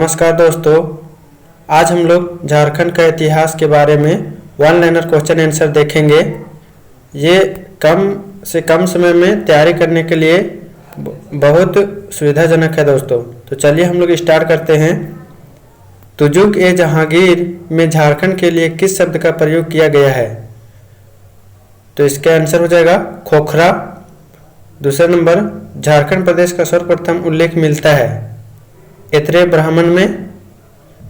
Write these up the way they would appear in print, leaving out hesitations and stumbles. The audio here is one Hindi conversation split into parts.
नमस्कार दोस्तों, आज हम लोग झारखंड का इतिहास के बारे में वन लाइनर क्वेश्चन आंसर देखेंगे। ये कम से कम समय में तैयारी करने के लिए बहुत सुविधाजनक है दोस्तों। तो चलिए हम लोग स्टार्ट करते हैं। तुजुक ए जहांगीर में झारखंड के लिए किस शब्द का प्रयोग किया गया है? तो इसका आंसर हो जाएगा खोखरा। दूसरा नंबर, झारखंड प्रदेश का सर्वप्रथम उल्लेख मिलता है ऐत्रेय ब्राह्मण में।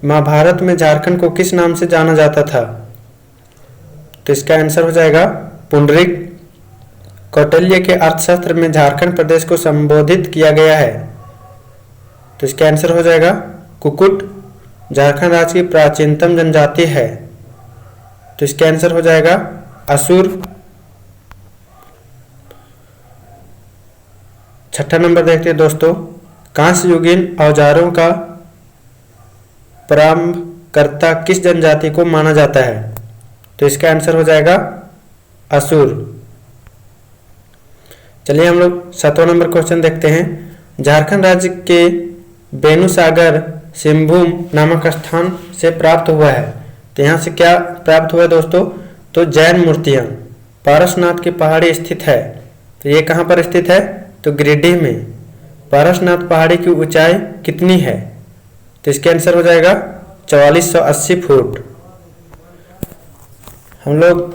महाभारत में झारखंड को किस नाम से जाना जाता था? तो इसका आंसर हो जाएगा पुंडरीक। कौटिल्य के अर्थशास्त्र में झारखंड प्रदेश को संबोधित किया गया है। तो इसका आंसर हो जाएगा कुकुट। झारखंड राज्य की प्राचीनतम जनजाति है। तो इसका आंसर हो जाएगा असुर। छठा नंबर देखते हैं दोस्तों, कांस्य युगीन औजारों का प्रारंभकर्ता किस जनजाति को माना जाता है? तो इसका आंसर हो जाएगा असुर। चलिए हम लोग 7वां नंबर क्वेश्चन देखते हैं। झारखंड राज्य के बेनुसागर सिंहभूम नामक स्थान से प्राप्त हुआ है। तो यहाँ से क्या प्राप्त हुआ है दोस्तों? तो जैन मूर्तियाँ। पारसनाथ की पहाड़ी स्थित है। तो ये कहाँ पर स्थित है? तो गिरिडीह में। पारसनाथ पहाड़ी की ऊंचाई कितनी है? तो इसका आंसर हो जाएगा 4480 फुट। हम लोग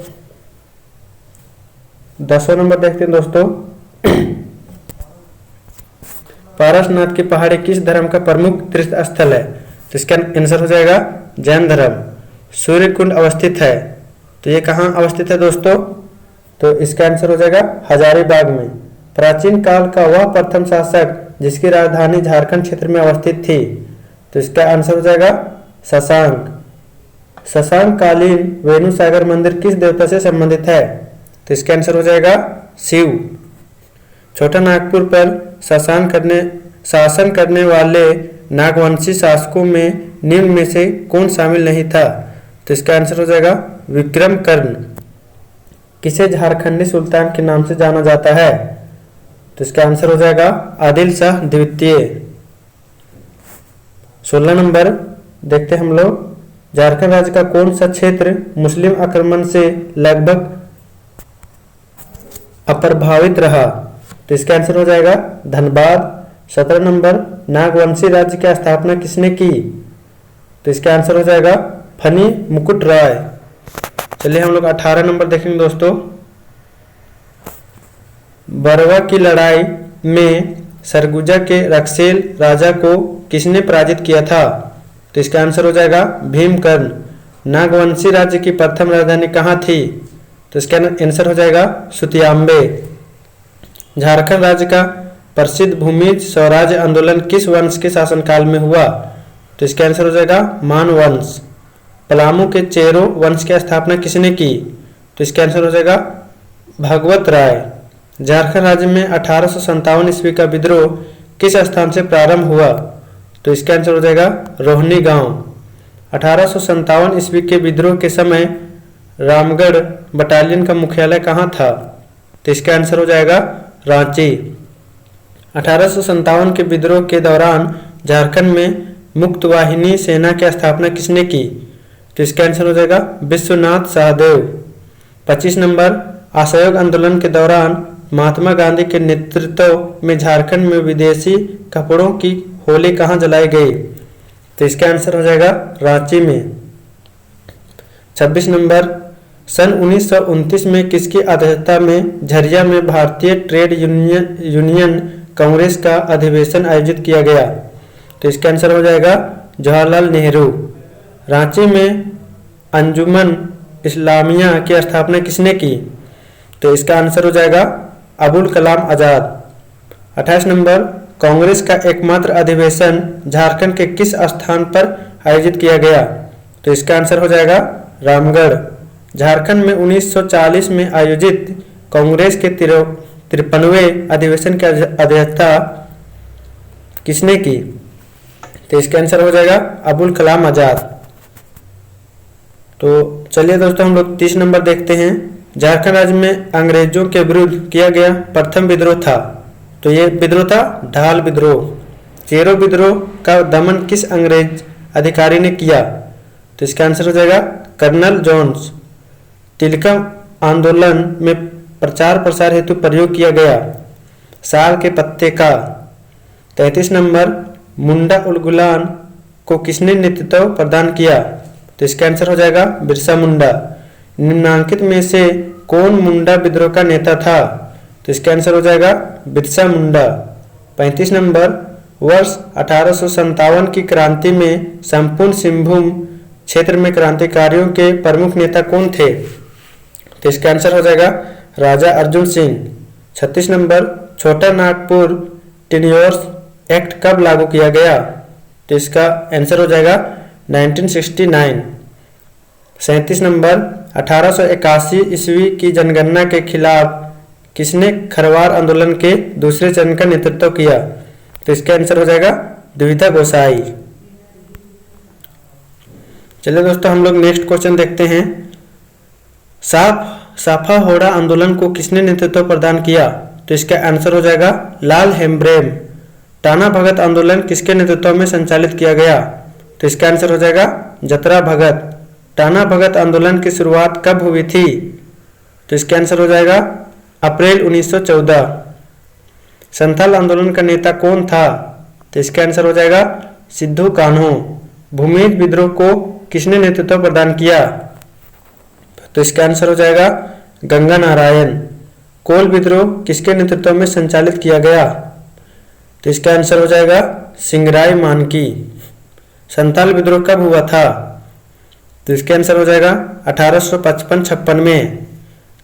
10वां नंबर देखते हैं दोस्तों। पारसनाथ की पहाड़ी किस धर्म का प्रमुख तीर्थ स्थल है? तो इसका आंसर हो जाएगा जैन धर्म। सूर्य कुंड अवस्थित है। तो ये कहाँ अवस्थित है दोस्तों? तो इसका आंसर हो जाएगा हजारीबाग में। प्राचीन काल का वह प्रथम शासक जिसकी राजधानी झारखंड क्षेत्र में अवस्थित थी। तो इसका आंसर हो जाएगा शशांक। शशांक कालीन वेणुसागर मंदिर किस देवता से संबंधित है? तो इसका आंसर हो जाएगा शिव। छोटा नागपुर पर शासन करने वाले नागवंशी शासकों में निम्न में से कौन शामिल नहीं था? तो इसका आंसर हो जाएगा विक्रमकर्ण। किसे झारखंडी सुल्तान के नाम से जाना जाता है? तो इसका आंसर हो जाएगा आदिल शाह द्वितीय। 16 नंबर देखते हैं हम लोग। झारखंड राज्य का कौन सा क्षेत्र मुस्लिम आक्रमण से लगभग अप्रभावित रहा? तो इसका आंसर हो जाएगा धनबाद। 17 नंबर, नागवंशी राज्य की स्थापना किसने की? तो इसका आंसर हो जाएगा फनी मुकुट राय। चलिए हम लोग 18 नंबर देखेंगे दोस्तों। बरवा की लड़ाई में सरगुजा के रक्सेल राजा को किसने पराजित किया था? तो इसका आंसर हो जाएगा भीमकर्ण। नागवंशी राज्य की प्रथम राजधानी कहाँ थी? तो इसका आंसर हो जाएगा सुतियाम्बे। झारखंड राज्य का प्रसिद्ध भूमिज स्वराज्य आंदोलन किस वंश के शासनकाल में हुआ? तो इसका आंसर हो जाएगा मान वंश। पलामू के चेरो वंश की स्थापना किसने की? तो इसका आंसर हो जाएगा भगवत राय। झारखंड राज्य में 1857 ईस्वी का विद्रोह किस स्थान से प्रारंभ हुआ? तो इसका आंसर हो जाएगा रोहनी गांव। 1857 ईस्वी के विद्रोह के समय रामगढ़ बटालियन का मुख्यालय कहाँ था? तो इसका आंसर हो जाएगा रांची। 1857 के विद्रोह के दौरान झारखंड में मुक्तवाहिनी सेना की स्थापना किसने की? तो इसका आंसर हो जाएगा विश्वनाथ सहदेव। 25 नंबर, असहयोग आंदोलन के दौरान महात्मा गांधी के नेतृत्व में झारखंड में विदेशी कपड़ों की होली कहाँ जलाई गई? तो इसका आंसर हो जाएगा रांची में। 26 नंबर, सन 1929 में किसकी अध्यक्षता में झरिया में भारतीय ट्रेड यूनियन कांग्रेस का अधिवेशन आयोजित किया गया? तो इसका आंसर हो जाएगा जवाहरलाल नेहरू। रांची में अंजुमन इस्लामिया की स्थापना किसने की? तो इसका आंसर हो जाएगा अबुल कलाम आजाद। 28 नंबर, कांग्रेस का एकमात्र अधिवेशन झारखंड के किस स्थान पर आयोजित किया गया? तो इसका आंसर हो जाएगा रामगढ़। झारखंड में 1940 में आयोजित कांग्रेस के 53वें अधिवेशन की अध्यक्षता किसने की? तो इसका आंसर हो जाएगा अबुल कलाम आजाद। तो चलिए दोस्तों हम लोग 30 नंबर देखते हैं। झारखंड राज्य में अंग्रेजों के विरुद्ध किया गया प्रथम विद्रोह था। तो ये विद्रोह था ढाल विद्रोह। चेरो विद्रोह का दमन किस अंग्रेज अधिकारी ने किया? तो इसका आंसर हो जाएगा कर्नल जोन्स। तिलका आंदोलन में प्रचार प्रसार हेतु प्रयोग किया गया साल के पत्ते का। 33 नंबर, मुंडा उलगुलान को किसने नेतृत्व प्रदान किया? तो इसका आंसर हो जाएगा बिरसा मुंडा। निम्नांकित में से कौन मुंडा विद्रोह का नेता था? तो इसका आंसर हो जाएगा बिरसा मुंडा। 35 नंबर, वर्ष 1857 की क्रांति में संपूर्ण सिंहभूम क्षेत्र में क्रांतिकारियों के प्रमुख नेता कौन थे? तो इसका आंसर हो जाएगा राजा अर्जुन सिंह। 36 नंबर, छोटा नागपुर टेन्योर्स एक्ट कब लागू किया गया? तो इसका आंसर हो जाएगा 1969। 37 नंबर, 1881 ईस्वी की जनगणना के खिलाफ किसने खरवार आंदोलन के दूसरे चरण का नेतृत्व किया? तो इसका आंसर हो जाएगा द्विधा गोसाई। चलिए दोस्तों, हम लोग नेक्स्ट क्वेश्चन देखते हैं। साफा होड़ा आंदोलन को किसने नेतृत्व प्रदान किया? तो इसका आंसर हो जाएगा लाल हेम्ब्रेम। टाना भगत आंदोलन किसके नेतृत्व में संचालित किया गया? तो इसका आंसर हो जाएगा जतरा भगत। टाना भगत आंदोलन की शुरुआत कब हुई थी? तो इसका आंसर हो जाएगा अप्रैल 1914। संथाल आंदोलन का नेता कौन था? तो इसका आंसर हो जाएगा सिद्धू कान्हू। भूमिज विद्रोह को किसने नेतृत्व प्रदान किया? तो इसका आंसर हो जाएगा गंगा नारायण। कोल विद्रोह किसके नेतृत्व में संचालित किया गया? तो इसका आंसर हो जाएगा सिंगराय मानकी। संथाल विद्रोह कब हुआ था? तो इसका आंसर हो जाएगा 1855-56 में।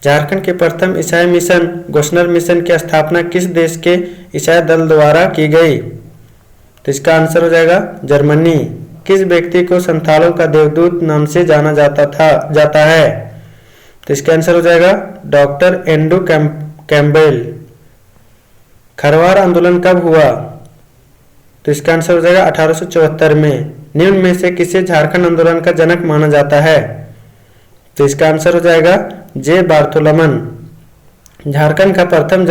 झारखंड के प्रथम ईसाई मिशन गोस्नर मिशन की स्थापना किस देश के ईसाई दल द्वारा की गई? तो इसका आंसर हो जाएगा जर्मनी। किस व्यक्ति को संथालों का देवदूत नाम से जाना जाता है? तो इसका आंसर हो जाएगा डॉक्टर एंड्रू कैम्पबेल। खरवार आंदोलन कब हुआ? तो इसका आंसर हो जाएगा 1874 में। निम्न में से किसे झारखंड आंदोलन का जनक माना जाता है? तो इसका आंसर हो जाएगा जे बार्थोलमन। झारखंड का प्रथम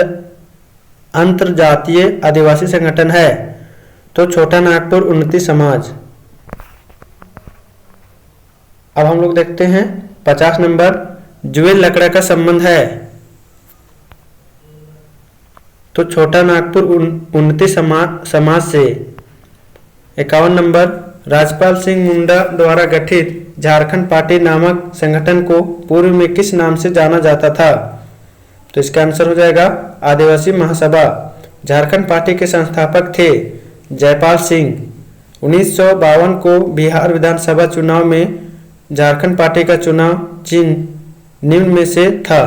अंतरजातीय आदिवासी संगठन है? तो छोटा नागपुर उन्नति समाज। अब हम लोग देखते हैं 50 नंबर, जुएल लकड़ा का संबंध है? तो छोटा नागपुर उन्नति समाज से। 51 नंबर, राजपाल सिंह मुंडा द्वारा गठित झारखंड पार्टी नामक संगठन को पूर्व में किस नाम से जाना जाता था? तो इसका आंसर हो जाएगा आदिवासी महासभा। झारखंड पार्टी के संस्थापक थे जयपाल सिंह। 1952 को बिहार विधानसभा चुनाव में झारखंड पार्टी का चुनाव चिन्ह निम्न में से था?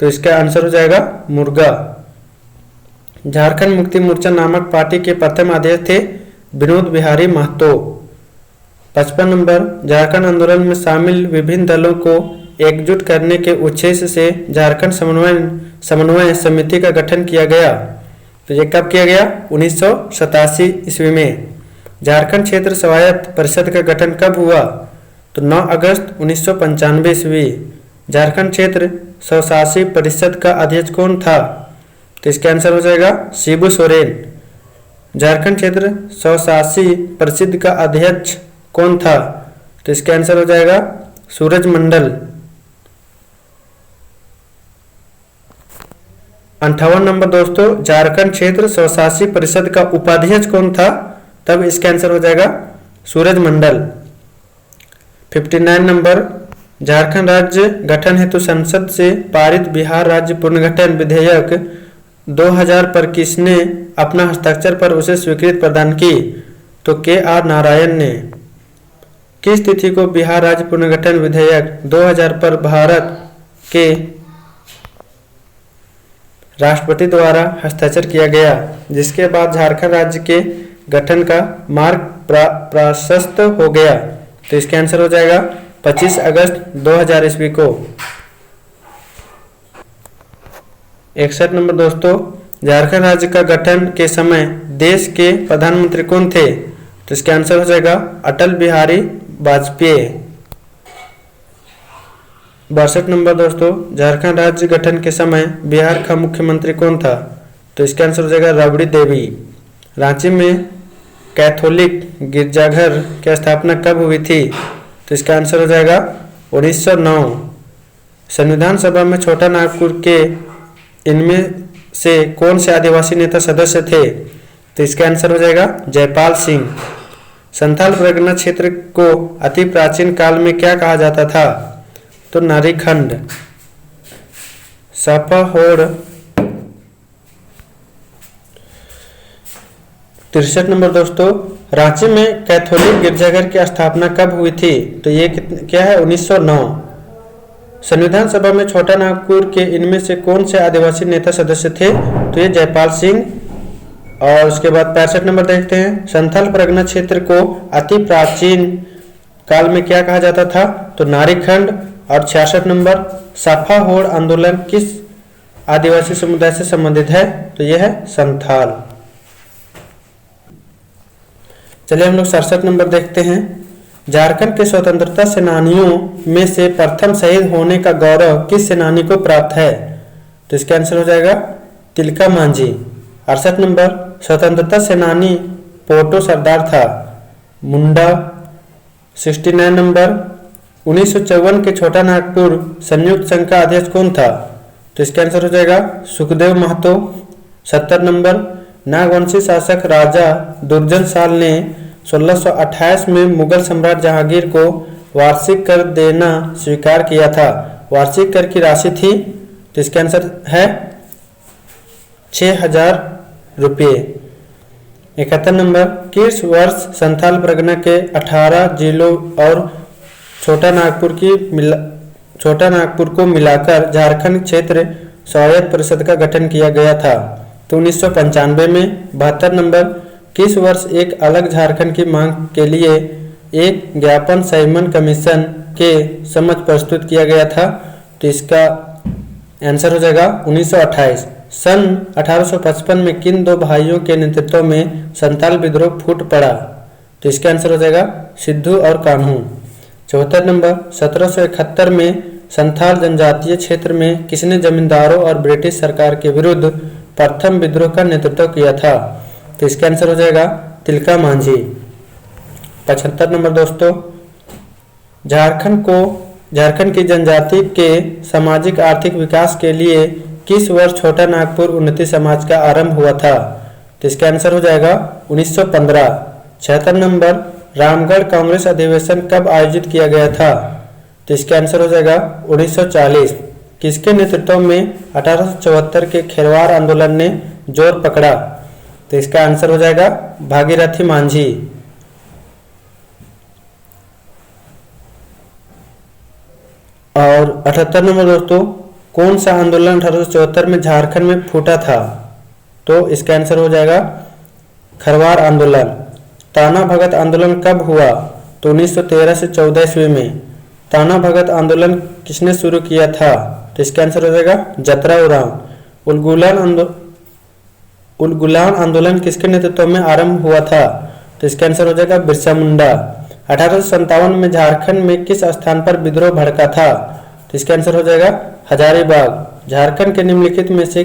तो इसका आंसर हो जाएगा मुर्गा। झारखंड मुक्ति मोर्चा नामक पार्टी के प्रथम अध्यक्ष थे विनोद बिहारी महतो। 55 नंबर, झारखंड आंदोलन में शामिल विभिन्न दलों को एकजुट करने के उद्देश्य से झारखंड समन्वय समिति का गठन किया गया। तो ये कब किया गया? 1987 ईस्वी में। झारखंड क्षेत्र स्वायत्त परिषद का गठन कब हुआ? तो 9 अगस्त 1995 ईस्वी। झारखंड क्षेत्र स्वशासी परिषद का अध्यक्ष कौन था? तो इसका आंसर हो जाएगा शिबू सोरेन। झारखंड क्षेत्र स्वशासी परिषद का अध्यक्ष कौन था? तो इसका आंसर हो जाएगा सूरज मंडल। 58 नंबर दोस्तों, झारखंड क्षेत्र स्वशासी परिषद का उपाध्यक्ष कौन था? तब इसका आंसर हो जाएगा सूरज मंडल। 59 नंबर, झारखंड राज्य गठन हेतु संसद से पारित बिहार राज्य पुनर्गठन विधेयक 2000 पर किसने अपना हस्ताक्षर पर उसे स्वीकृति प्रदान की? तो के.आर. नारायण ने। किस तिथि को बिहार राज्य पुनर्गठन विधेयक 2000 पर भारत के राष्ट्रपति द्वारा हस्ताक्षर किया गया, जिसके बाद झारखंड राज्य के गठन का मार्ग प्रशस्त हो गया? तो इसका आंसर हो जाएगा 25 अगस्त 2000 ईस्वी को। 61 नंबर दोस्तों, झारखंड राज्य का गठन के समय देश के प्रधानमंत्री कौन थे? तो इसका आंसर हो जाएगा अटल बिहारी वाजपेयी। 62 नंबर दोस्तों, झारखंड राज्य गठन के समय बिहार का मुख्यमंत्री कौन था? तो इसका आंसर हो जाएगा राबड़ी देवी। रांची में कैथोलिक गिरजाघर की स्थापना कब हुई थी? तो इसका आंसर हो जाएगा 1909। संविधान सभा में छोटा नागपुर के इनमें से कौन से आदिवासी नेता सदस्य थे? तो इसका आंसर हो जाएगा जयपाल सिंह। संथाल परगना क्षेत्र को अति प्राचीन काल में क्या कहा जाता था? तो नारीखंड। सापाहोड़ 63 नंबर दोस्तों, रांची में कैथोलिक गिरजाघर की स्थापना कब हुई थी? तो ये क्या है? 1909। संविधान सभा में छोटा नागपुर के इनमें से कौन से आदिवासी नेता सदस्य थे? तो ये जयपाल सिंह। और उसके बाद 65 नंबर देखते हैं, संथाल परगना क्षेत्र को अति प्राचीन काल में क्या कहा जाता था? तो नारीखंड। और 66 नंबर, सापाहोड़ आंदोलन किस आदिवासी समुदाय से संबंधित है? तो यह है संथाल। चलिए हम लोग 67 नंबर देखते हैं, झारखंड के स्वतंत्रता सेनानियों में से प्रथम शहीद होने का गौरव किस सेनानी को प्राप्त है? तो इसका आंसर हो जाएगा तिलका मांझी। 68 नंबर, स्वतंत्रता सेनानी पोटो सरदार था, मुंडा। 69 नंबर, 1954 के छोटा नागपुर संयुक्त संघ का अध्यक्ष कौन था? तो इसका आंसर हो जाएगा सुखदेव महतो। 70 नंबर, नागवंशी शासक राजा दुर्जन साल ने 1628 में मुगल सम्राट जहांगीर को वार्षिक कर देना स्वीकार किया था। वार्षिक कर की राशि थी? तो इसका आंसर है 6000 रुपये। 71 नंबर, किस वर्ष संथाल परगना के 18 जिलों और छोटा नागपुर को मिलाकर झारखंड क्षेत्र स्वायत्त परिषद का गठन किया गया था? तो 1995 में। 72 नंबर, किस वर्ष एक अलग झारखंड की मांग के लिए एक ज्ञापन साइमन कमीशन के समक्ष प्रस्तुत किया गया था? तो इसका आंसर हो जाएगा 1928। सन 1855 में किन दो भाइयों के नेतृत्व में संथाल विद्रोह फूट पड़ा? तो इसका आंसर हो जाएगा सिद्धू और कान्हू। 74 नंबर, 1771 में संथाल जनजातीय क्षेत्र में किसने जमींदारों और ब्रिटिश सरकार के विरुद्ध प्रथम विद्रोह का नेतृत्व किया था? तो इसका आंसर हो जाएगा तिलका मांझी। 75 नंबर दोस्तों, झारखंड की जनजाति के सामाजिक आर्थिक विकास के लिए किस वर्ष छोटा नागपुर उन्नति समाज का आरंभ हुआ था? तो इसका आंसर हो जाएगा 1915। 76 नंबर, रामगढ़ कांग्रेस अधिवेशन कब आयोजित किया गया था? तो इसका आंसर हो जाएगा 1940। किसके नेतृत्व में 1874 के खेरवार आंदोलन ने जोर पकड़ा? तो इसका आंसर हो जाएगा भागीरथी मांझी। और 78 नंबर दोस्तों, कौन सा आंदोलन 1874 में झारखंड में फूटा था? तो इसका आंसर हो जाएगा खरवार आंदोलन। ताना भगत आंदोलन कब हुआ? तो 1913 से 14 ईस्वी में। ताना भगत आंदोलन किसने शुरू किया था? तो इसका आंसर हो जाएगा जतरा उरांव। उलगुलान आंदोलन किसके नेतृत्व में आरंभ हुआ था? तो इसका आंसर हो जाएगा बिरसा मुंडा। 1857 में झारखंड में किस स्थान पर विद्रोह भड़का था? तो इसका आंसर हो जाएगा हजारीबाग। झारखंड के निम्नलिखित में से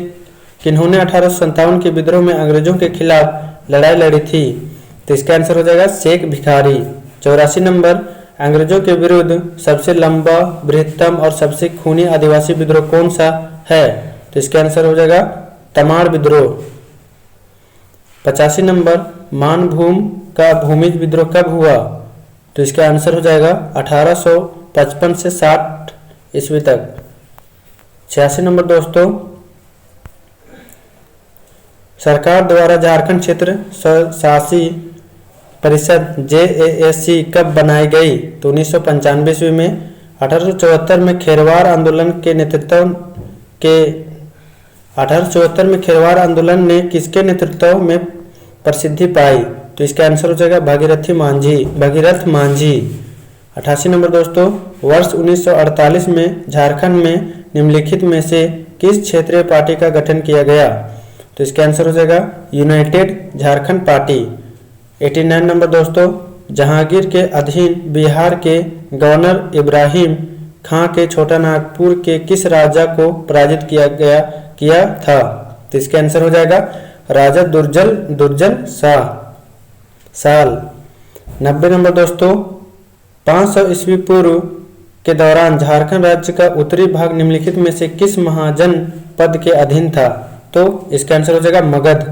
किन्होंने 1857 के विद्रोह में अंग्रेजों के खिलाफ लड़ाई लड़ी थी? तो इसका आंसर हो जाएगा शेख भिखारी। 84 नंबर, अंग्रेजों के विरुद्ध सबसे लंबा, बृहत्तम और सबसे खूनी आदिवासी विद्रोह कौन सा है? तो इसका आंसर हो जाएगा तमाड़ विद्रोह। 85 नंबर, मानभूम का भूमिज विद्रोह कब हुआ? तो इसका आंसर हो जाएगा 1855 से 60 ईस्वी तक। 86 नंबर दोस्तों, सरकार द्वारा झारखंड क्षेत्र स्वशासी परिषद JASC कब बनाई गई? तो 1995 ईस्वी में। 1874 में खेरवार आंदोलन ने किसके नेतृत्व में प्रसिद्धि पाई? तो इसका आंसर हो जाएगा भगीरथ मांझी। 88 नंबर दोस्तों, वर्ष 1948 में झारखंड में निम्नलिखित में से किस क्षेत्रीय पार्टी का गठन किया गया? तो इसका आंसर हो जाएगा यूनाइटेड झारखंड पार्टी। 89 नंबर दोस्तों, जहांगीर के अधीन बिहार के गवर्नर इब्राहिम खां के छोटा नागपुर के किस राजा को पराजित किया था? तो इसका आंसर हो जाएगा राजा दुर्जन शाह। साल। 90 नंबर दोस्तों, 500 ईस्वी पूर्व के दौरान झारखंड राज्य का उत्तरी भाग निम्नलिखित में से किस महाजन पद के अधीन था? तो इसका आंसर हो जाएगा मगध।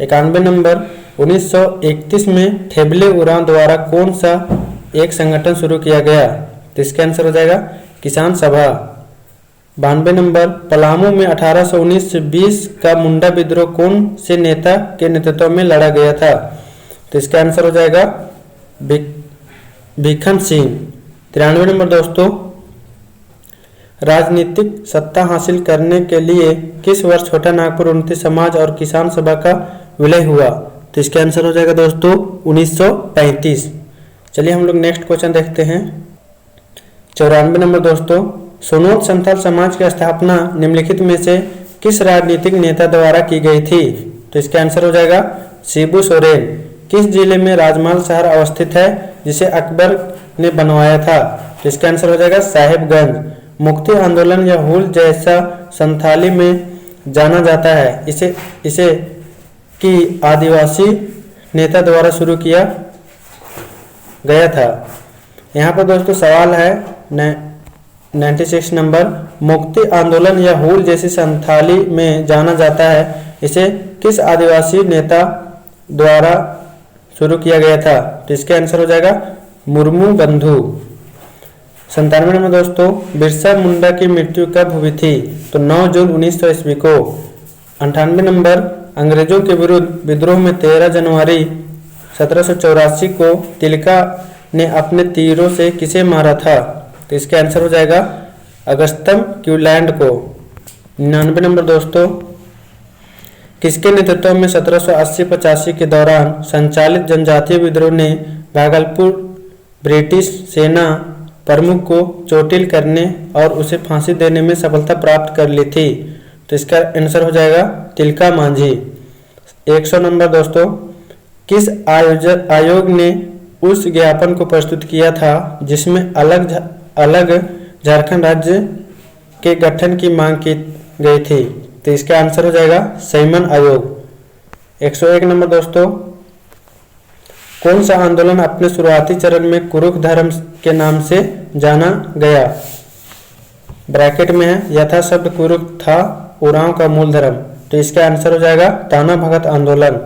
91 नंबर, 1931 में ठेबले उरांव द्वारा कौन सा एक संगठन शुरू किया गया? तो इसका आंसर हो जाएगा किसान सभा। 92 नंबर, पलामू में 1819-20 का मुंडा विद्रोह कौन से नेता के नेतृत्व में लड़ा गया था? तो इसका आंसर हो जाएगा भिखम सिंह। 93 नंबर दोस्तों, राजनीतिक सत्ता हासिल करने के लिए किस वर्ष छोटा नागपुर उन्नति समाज और किसान सभा का विलय हुआ? तो इसका आंसर हो जाएगा दोस्तों 1935। चलिए हम लोग नेक्स्ट क्वेश्चन देखते हैं। 94 नंबर दोस्तों, सोनोत संथाल समाज की स्थापना निम्नलिखित में से किस राजनीतिक नेता द्वारा की गई थी? तो इसका आंसर हो जाएगा शिबू सोरेन। किस जिले में राजमहल शहर अवस्थित है जिसे अकबर ने बनवाया था? तो इसका आंसर हो जाएगा साहेबगंज। मुक्ति आंदोलन या हुल जैसा संथाली में जाना जाता है, इसे की आदिवासी नेता द्वारा शुरू किया गया था। यहाँ पर दोस्तों सवाल है 96 नंबर, मुक्ति आंदोलन या हुल जैसी संथाली में जाना जाता है, इसे किस आदिवासी नेता द्वारा शुरू किया गया था? तो इसका आंसर हो जाएगा मुर्मू बंधु। 97 नंबर दोस्तों, बिरसा मुंडा की मृत्यु कब हुई थी? तो 9 जून 1900 ईस्वी को। 98 नंबर, अंग्रेजों के विरुद्ध विद्रोह में 13 जनवरी 1784 को तिलका ने अपने तीरों से किसे मारा था? तो इसका आंसर हो जाएगा अगस्तम क्यूलैंड को। 99 नंबर दोस्तों, किसके नेतृत्व में 1780-85 के दौरान संचालित जनजातीय विद्रोह ने भागलपुर ब्रिटिश सेना प्रमुख को चोटिल करने और उसे फांसी देने में सफलता प्राप्त कर ली थी? तो इसका आंसर हो जाएगा तिलका मांझी। 100 नंबर दोस्तों, किस आयोग ने उस ज्ञापन को प्रस्तुत किया था जिसमें अलग झारखंड राज्य के गठन की मांग की गई थी? तो इसका आंसर हो जाएगा सैमन आयोग। 101 नंबर दोस्तों, कौन सा आंदोलन अपने शुरुआती चरण में कुरुख धर्म के नाम से जाना गया? ब्रैकेट में है, यथा शब्द कुरुख था उरांव का मूल धर्म। तो इसका आंसर हो जाएगा ताना भगत आंदोलन।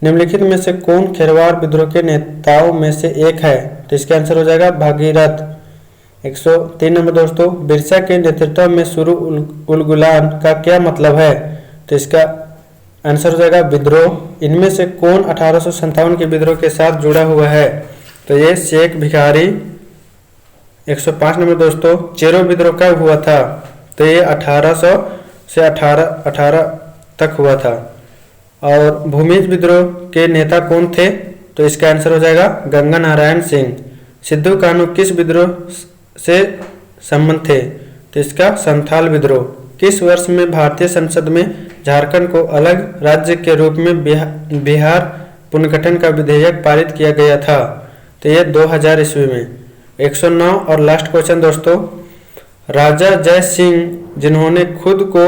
निम्नलिखित में से कौन खेरवाड़ विद्रोह के नेताओं में से एक है? तो इसका आंसर हो जाएगा भागीरथ। 103 नंबर दोस्तों, बिरसा के नेतृत्व में शुरू उलगुलान का क्या मतलब है? तो इसका आंसर हो जाएगा विद्रोह। इनमें से कौन 1857 के विद्रोह के साथ जुड़ा हुआ है? तो ये शेख भिखारी। 105 नंबर दोस्तों, चेरो विद्रोह कब हुआ था? तो ये 1800 से 1818 तक हुआ था। और भूमिज विद्रोह के नेता कौन थे? तो इसका आंसर हो जाएगा गंगा नारायण सिंह। सिद्धू कान्हू किस विद्रोह से संबंध थे? तो इसका संथाल विद्रोह। किस वर्ष में भारतीय संसद में झारखंड को अलग राज्य के रूप में बिहार पुनर्गठन का विधेयक पारित किया गया था? तो ये 2000 ईस्वी में। 109 और लास्ट क्वेश्चन दोस्तों, राजा जय सिंह जिन्होंने खुद को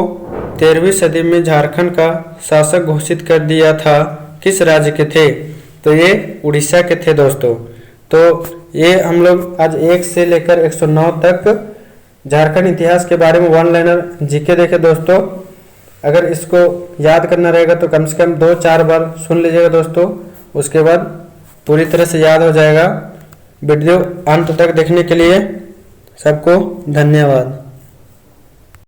13वीं सदी में झारखंड का शासक घोषित कर दिया था, किस राज्य के थे? तो ये उड़ीसा के थे दोस्तों। तो ये हम लोग आज 1 से लेकर 109 तक झारखंड इतिहास के बारे में वन लाइनर जीके देखे दोस्तों। अगर इसको याद करना रहेगा तो कम से कम 2-4 बार सुन लीजिएगा दोस्तों, उसके बाद पूरी तरह से याद हो जाएगा। वीडियो अंत तक देखने के लिए सबको धन्यवाद।